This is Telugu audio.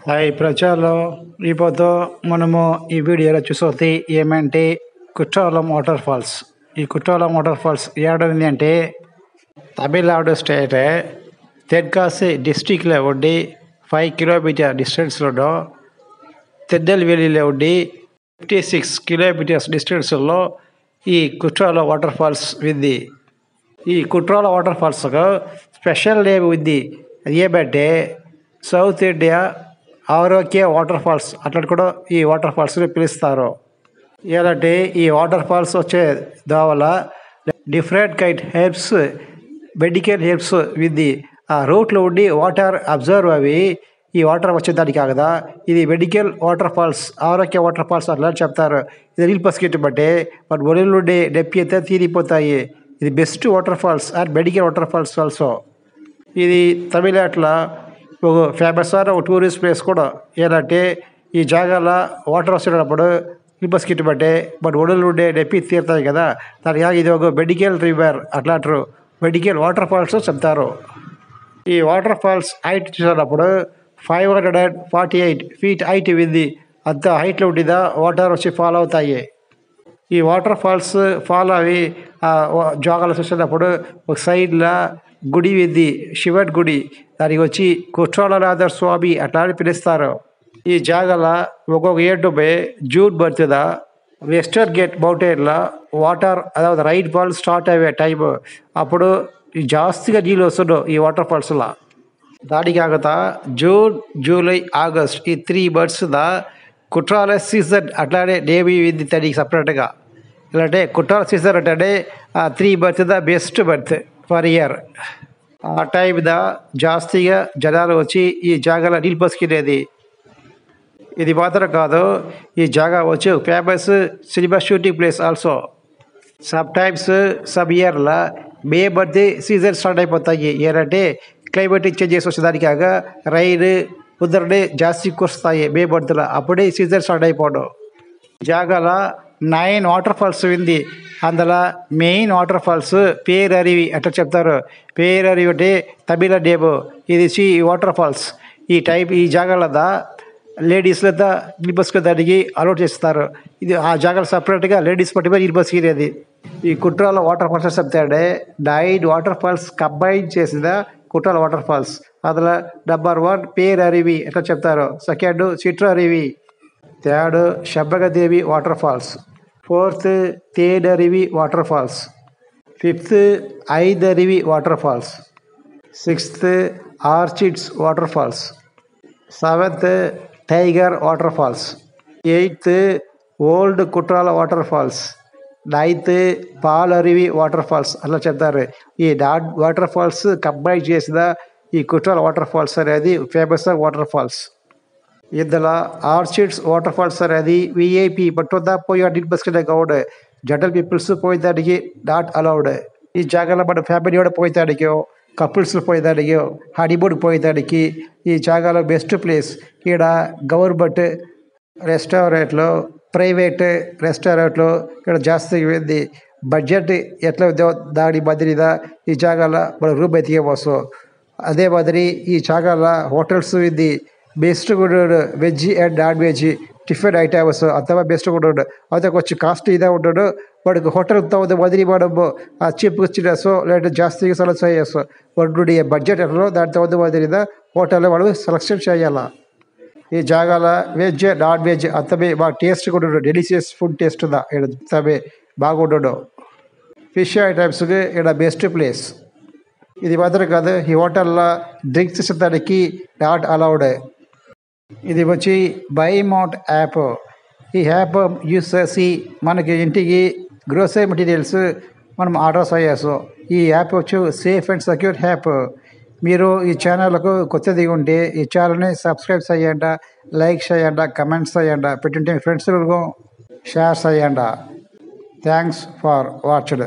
హాయ్ ప్రజలు, ఇప్పుడు మనము ఈ వీడియోలో చూసేది ఏమంటే కుట్రాలం వాటర్ ఫాల్స్. ఈ కుట్రాలం వాటర్ ఫాల్స్ ఏడుంది అంటే తమిళనాడు స్టేట్ తెన్కాసి డిస్టిక్లో ఉండి 5 కిలోమీటర్ డిస్టెన్స్లో, తిరునెల్వేలిలో ఉండి 56 కిలోమీటర్స్ డిస్టెన్స్లో ఈ కుట్రాలం వాటర్ ఫాల్స్ ఉంది. ఈ కుట్రాల వాటర్ ఫాల్స్కు స్పెషల్ నేమ్ ఉంది. అది ఏమంటే సౌత్ ఇండియా ఆరోగ్య వాటర్ ఫాల్స్ అట్లా కూడా ఈ వాటర్ ఫాల్స్ని పిలుస్తారు. ఏంటంటే ఈ వాటర్ ఫాల్స్ వచ్చే దావల different kind herbs, medical herbs ఉంది. ఆ రూట్లో ఉండి వాటర్ అబ్జర్వ్ అవి ఈ వాటర్ వచ్చేదానికి కాదా ఇది మెడికల్ వాటర్ ఫాల్స్, ఆరోగ్య వాటర్ ఫాల్స్ అట్లా చెప్తారు. ఇది నీళ్ళు పసిగట్టి బట్టే మన ఒడిలో ఉండే నొప్పి అయితే తీరిపోతాయి. ఇది best water falls and medical water falls also. ఇది తమిళనాడులో ఒక ఫేమస్ అయిన ఒక టూరిస్ట్ ప్లేస్ కూడా. ఏంటంటే ఈ జాగాలో వాటర్ వచ్చేటప్పుడు నీళ్ళు బట్టే మన ఒడిలో ఉండే నొప్పి తీరుతాయి కదా, దానికి ఇది ఒక మెడికల్ రివర్ అట్లా అంటారు, మెడికల్ వాటర్ ఫాల్స్ చెప్తారు. ఈ వాటర్ ఫాల్స్ హైట్ చూసినప్పుడు 548 ఫీట్ హైట్ ఉంది. అంత హైట్లో ఉండిదా వాటర్ వచ్చి ఫాలో అవుతాయి. ఈ వాటర్ ఫాల్స్ ఫాలో అవి జాగాలు చూసినప్పుడు ఒక సైడ్లో గుడి ఉంది, శివుడి గుడి. దానికి వచ్చి కుట్రాలనాథ స్వామి అట్లా అని పిలుస్తారు. ఈ జాగాల ఒక్కొక్క ఏడుపై జూన్ బర్త్దా వెస్టర్న్ గేట్ మౌంటైన్లో వాటర్ అதாவது రైన్ ఫాల్ స్టార్ట్ అయ్యే టైం అప్పుడు జాస్తిగా నీళ్ళు వస్తున్నావు ఈ వాటర్ ఫాల్స్లో. దానికి కాకతా జూన్, జూలై, ఆగస్ట్ ఈ 3 months కుట్రాల సీజన్ అట్లానే నేమి ఉంది దానికి సపరేట్గా. ఇలాంటే కుట్రాల సీజన్ అంటే 3 months best month for year. ఆ టైం జాస్తిగా జనాలు వచ్చి ఈ జాగాలో నీళ్ళు పసుకునేది. ఇది మాత్రం కాదు, ఈ జాగా వచ్చి famous cinema shooting place also. Some times some ఇయర్లో మే మంత్ సీజన్ స్టార్ట్ అయిపోతాయి. ఏంటంటే క్లైమేటిక్ చేంజెస్ వచ్చేదానికి కాక రైన్ ఉదరనే జాస్తి కురుస్తాయి మే మంత్లో, అప్పుడే సీజన్ స్టార్ట్ అయిపోవడం. జాగాలో 9 వాటర్ ఫాల్స్ ఉంది. అందులో మెయిన్ వాటర్ ఫాల్స్ పేరరివి అట్లా చెప్తారు. పేరరివి అంటే తమిళ నేము. ఇది వాటర్ ఫాల్స్ ఈ జాగాలో లేడీస్లో నీళ్ళు పసుకునేదానికి అలౌట్ చేస్తారు. ఇది ఆ జాగాలో సపరేట్గా లేడీస్ పట్టిపోయి నీళ్ళు పసుకునేది. ఈ కుట్రాల వాటర్ ఫాల్స్ చెప్తాడే 9 వాటర్ ఫాల్స్ కంబైన్ చేసిన కుట్రాల వాటర్ ఫాల్స్. అందులో నెంబర్ 1 పేరరివి ఎట్లా చెప్తారు, second Chitraruvi, third Shenbagadevi waterfalls, fourth Thenaruvi waterfalls, fifth Aindaruvi waterfalls, sixth orchids waterfalls, seventh tiger waterfalls, eighth old Kutrala waterfalls, ninth Palaruvi waterfalls అట్లా చెప్తారు. ఈ వాటర్ ఫాల్స్ కంబైన్ చేసిన ఈ కుట్రాల వాటర్ ఫాల్స్ అనేది ఫేమస్ వాటర్ ఫాల్స్. ఇందులో ఆర్చిడ్స్ వాటర్ ఫాల్స్ అనేది విఐపి పట్టుదా పోయి నీళ్ళు పసుకునే గౌడ్, జనరల్ పీపుల్స్ పోయేదానికి నాట్ అలౌడ్. ఈ జాగాలో మన ఫ్యామిలీ కూడా పోయేదానికో, కపుల్స్ పోయేదానికో, హనీమూన్ పోయేదానికి ఈ జాగాలో బెస్ట్ ప్లేస్. ఇక్కడ గవర్నమెంట్ రెస్టారెంట్లు, ప్రైవేట్ రెస్టారెంట్లు ఇక్కడ జాస్తి ఉంది. బడ్జెట్ ఎట్లా ఉందో దాని మాదిరిగా ఈ జాగాలో మన రూమ్ ఎతికేవచ్చు. అదే మాదిరి ఈ జాగాలో హోటల్స్ ఉంది. బెస్ట్ కూడా veg and non veg tiffin items అంతవా బెస్ట్ కూడా ఉండు. అదే కొంచెం కాస్ట్ ఇదే ఉంటాడు. వాడికి హోటల్ తవ్వదు మాదిరి మనము చీప్గా వచ్చినాసో లేదంటే జాస్తిగా సెలెక్ట్ చేయొచ్చు. వాడు బడ్జెట్ ఎట్లా దాని తవ్వదు మాదిరిగా హోటల్ వాడు సెలెక్షన్ చేయాలా. ఈ జాగాలో వెజ్ నాన్ వెజ్ అంతమే బాగా టేస్ట్ కూడా ఉండడు. డెలిషియస్ ఫుడ్ టేస్ట్ ఉందా ఇక్కడ అంతమే బాగుండడు. ఫిష్ ఐటమ్స్కి ఇక్కడ బెస్ట్ ప్లేస్. ఇది మాత్రం కాదు, ఈ హోటల్లో డ్రింక్స్ ఇచ్చడానికి నాట్ అలౌడ్. ఇది వచ్చి బై మౌంట్ యాప్. ఈ యాప్ యూస్ చేసి మనకి ఇంటికి గ్రోసరీ మెటీరియల్స్ మనం ఆర్డర్ చేయొచ్చు. ఈ యాప్ వచ్చి సేఫ్ అండ్ సెక్యూర్ యాప్. మీరు ఈ ఛానల్కు కొత్తది ఉంటే ఈ ఛానల్ని సబ్స్క్రైబ్ చేయండి, లైక్ చేయండి, కమెంట్స్ చేయండి, పెట్టింటే మీ ఫ్రెండ్స్కు షేర్ చేయండి. Thanks for watched.